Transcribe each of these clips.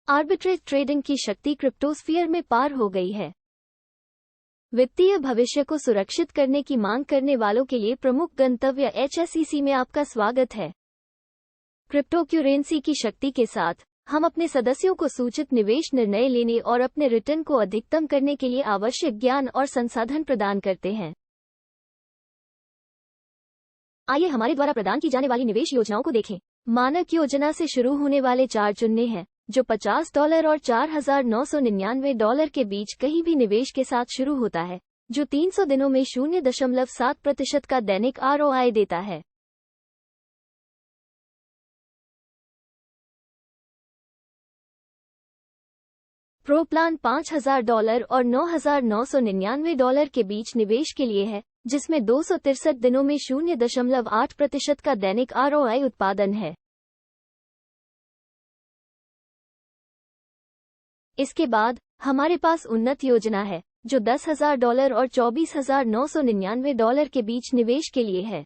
Arbitrage trading की शक्ति cryptosphere में पार हो गई है। वित्तीय भविष्य को सुरक्षित करने की मांग करने वालों के लिए प्रमुख गंतव्य HSEC में आपका स्वागत है। क्रिप्टो करेंसी की शक्ति के साथ हम अपने सदस्यों को सूचित निवेश निर्णय लेने और अपने रिटर्न को अधिकतम करने के लिए आवश्यक ज्ञान और संसाधन प्रदान करते हैं। आइए हमारे द्वारा प्रदान की जाने वाली निवेश योजनाओं को देखें। मानक योजना से शुरू होने वाले 4 चुनने हैं, जो $50 और $4,999 के बीच कहीं भी निवेश के साथ शुरू होता है, जो 300 दिनों में 0.7% का दैनिक ROI देता है। प्रो प्लान $5,000 और $9,999 के बीच निवेश के लिए है, जिसमें 263 दिनों में 0.8% का दैनिक ROI उत्पादन है। इसके बाद हमारे पास उन्नत योजना है, जो $10,000 और $24,999 के बीच निवेश के लिए है।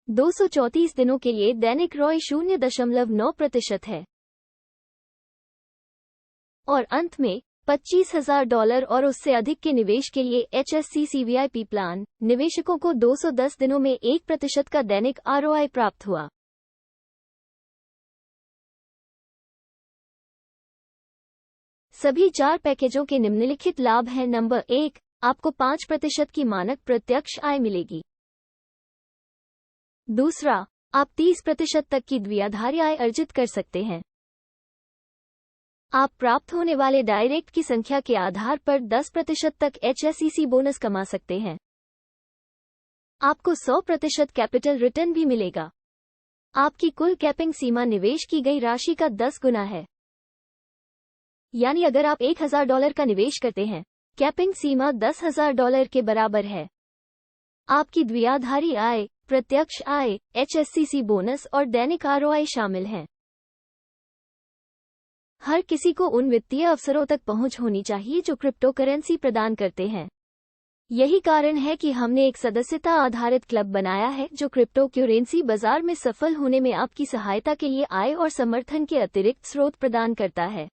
234 दिनों के लिए दैनिक ROI 0.9% है। और अंत में $25,000 और उससे अधिक के निवेश के लिए HSCC VIP प्लान निवेशकों को 210 दिनों में 1% का दैनिक ROI प्राप्त हुआ। सभी 4 पैकेजों के निम्नलिखित लाभ हैं। नंबर 1, आपको 5% की मानक प्रत्यक्ष आय मिलेगी। दूसरा, आप 30% तक की द्विआधारी आय अर्जित कर सकते हैं। आप प्राप्त होने वाले डायरेक्ट की संख्या के आधार पर 10% तक HSEC बोनस कमा सकते हैं। आपको 100% कैपिटल रिटर्न भी मिलेगा। आपकी कुल कैपिंग सीमा निवेश की गई राशि का 10 गुना है। यानी अगर आप $1,000 का निवेश करते हैं, कैपिंग सीमा $10,000 के बराबर है। आपकी द्विआधारी आय, प्रत्यक्ष आय, HSCC बोनस और दैनिक ROI शामिल हैं। हर किसी को उन वित्तीय अवसरों तक पहुंच होनी चाहिए जो क्रिप्टो करेंसी प्रदान करते हैं। यही कारण है कि हमने एक सदस्यता आधारित क्लब बनाया है, जो क्रिप्टो करेंसी बाजार में सफल होने में आपकी सहायता के लिए आय और समर्थन के अतिरिक्त स्रोत प्रदान करता है।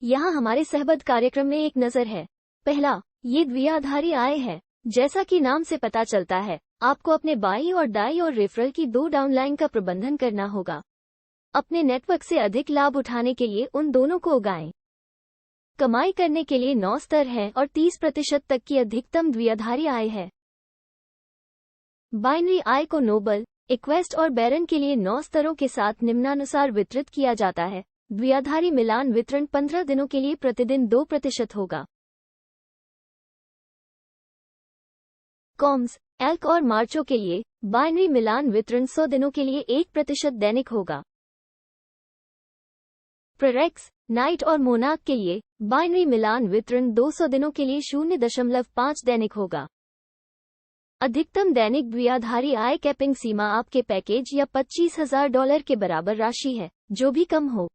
यहाँ हमारे सहबद्ध कार्यक्रम में एक नज़र है। पहला, ये द्विआधारी आय है। जैसा कि नाम से पता चलता है, आपको अपने बाईं और दाईं और रेफरल की 2 डाउनलाइन का प्रबंधन करना होगा। अपने नेटवर्क से अधिक लाभ उठाने के लिए उन दोनों को उगाएं। कमाई करने के लिए 9 स्तर हैं और 30% तक की अधिकतम द्विआधारी आय है। बाइनरी आय को नोबल, इक्वेस्ट और बैरन के लिए 9 स्तरों के साथ निम्नानुसार वितरित किया जाता है। द्विआधारी मिलान वितरण 15 दिनों के लिए प्रतिदिन 2% होगा। कॉम्स, एल्क और मार्चो के लिए बाइनरी मिलान वितरण 100 दिनों के लिए 1% दैनिक होगा। प्रेरेक्स, नाइट और मोनाक के लिए बाइनरी मिलान वितरण 200 दिनों के लिए 0.5 दैनिक होगा। अधिकतम दैनिक द्विआधारी आय कैपिंग सीमा आपके पैकेज या $25,000 के बराबर राशि है, जो भी कम हो।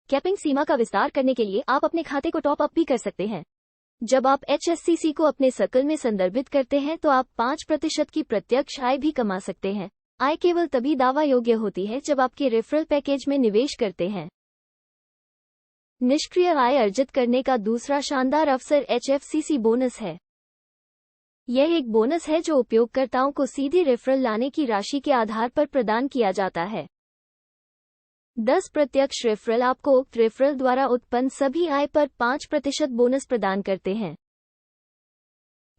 कैपिंग सीमा का विस्तार करने के लिए आप अपने खाते को टॉप अप भी कर सकते हैं। जब आप HSCC को अपने सर्कल में संदर्भित करते हैं तो आप 5% की प्रत्यक्ष आय भी कमा सकते हैं। आय केवल तभी दावा योग्य होती है जब आपके रेफरल पैकेज में निवेश करते हैं। निष्क्रिय आय अर्जित करने का दूसरा शानदार अवसर HFCC बोनस है। यह एक बोनस है जो उपयोगकर्ताओं को सीधी रेफरल लाने की राशि के आधार पर प्रदान किया जाता है। 10 प्रत्यक्ष रेफरल आपको उक्त रेफरल द्वारा उत्पन्न सभी आय पर 5% बोनस प्रदान करते हैं।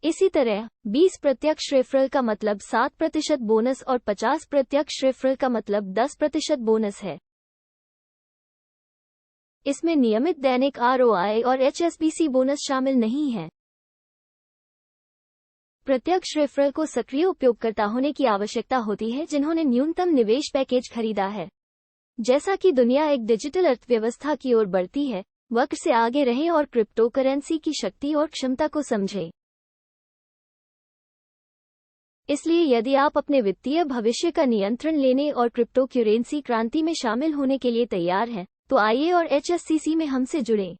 इसी तरह 20 प्रत्यक्ष रेफरल का मतलब 7% बोनस और 50 प्रत्यक्ष रेफरल का मतलब 10% बोनस है। इसमें नियमित दैनिक ROI और HSBC बोनस शामिल नहीं है। प्रत्यक्ष रेफरल को सक्रिय उपयोगकर्ता होने की आवश्यकता होती है जिन्होंने न्यूनतम निवेश पैकेज खरीदा है। जैसा कि दुनिया एक डिजिटल अर्थव्यवस्था की ओर बढ़ती है, वक्त से आगे रहें और क्रिप्टो करेंसी की शक्ति और क्षमता को समझें। इसलिए यदि आप अपने वित्तीय भविष्य का नियंत्रण लेने और क्रिप्टो करेंसी क्रांति में शामिल होने के लिए तैयार हैं, तो आइए और HSCC में हमसे जुड़ें।